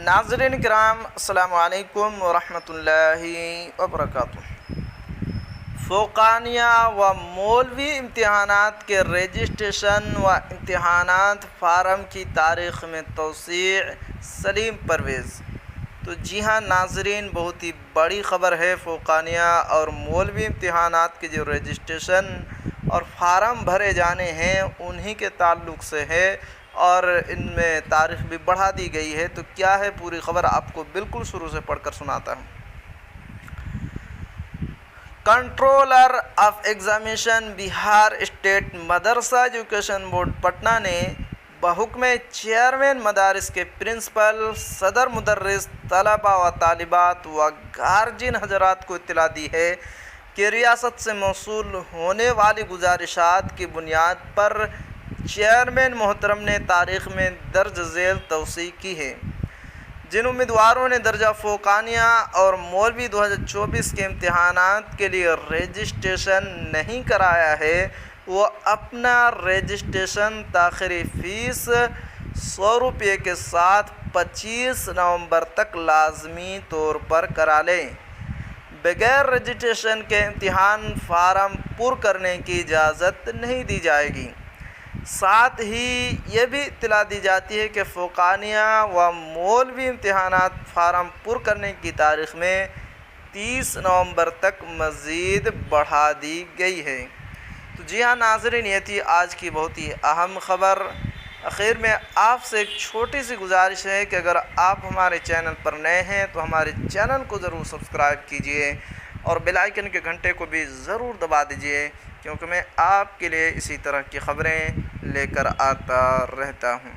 ناظرین کرام السلام علیکم ورحمۃ اللہ وبرکاتہ۔ فوقانیہ و مولوی امتحانات کے رجسٹریشن و امتحانات فارم کی تاریخ میں توسیع، سلیم پرویز۔ تو جی ہاں ناظرین، بہت ہی بڑی خبر ہے۔ فوقانیہ اور مولوی امتحانات کے جو رجسٹریشن اور فارم بھرے جانے ہیں انہی کے تعلق سے ہے، اور ان میں تاریخ بھی بڑھا دی گئی ہے۔ تو کیا ہے پوری خبر، آپ کو بالکل شروع سے پڑھ کر سناتا ہوں۔ Controller of examination Bihar state مدرسہ ایجوکیشن بورڈ پٹنہ نے بحکم چیئرمین مدارس کے پرنسپل، صدر مدرس، طلباء و طالبات و گارجین حضرات کو اطلاع دی ہے کہ ریاست سے موصول ہونے والی گزارشات کی بنیاد پر چیئرمین محترم نے تاریخ میں درج ذیل توسیع کی ہے۔ جن امیدواروں نے درجہ فوقانیہ اور مولوی 2024 کے امتحانات کے لیے رجسٹریشن نہیں کرایا ہے، وہ اپنا رجسٹریشن تاخیری فیس 100 روپے کے ساتھ 25 نومبر تک لازمی طور پر کرا لیں۔ بغیر رجسٹریشن کے امتحان فارم پر کرنے کی اجازت نہیں دی جائے گی۔ ساتھ ہی یہ بھی اطلاع دی جاتی ہے کہ فوقانیہ و مولوی امتحانات فارم پر کرنے کی تاریخ میں 30 نومبر تک مزید بڑھا دی گئی ہے۔ تو جی ہاں ناظرین، یہ تھی آج کی بہت ہی اہم خبر۔ آخر میں آپ سے ایک چھوٹی سی گزارش ہے کہ اگر آپ ہمارے چینل پر نئے ہیں تو ہمارے چینل کو ضرور سبسکرائب کیجئے اور بیل آئیکن کے گھنٹے کو بھی ضرور دبا دیجئے، کیونکہ میں آپ کے لیے اسی طرح کی خبریں لے کر آتا رہتا ہوں۔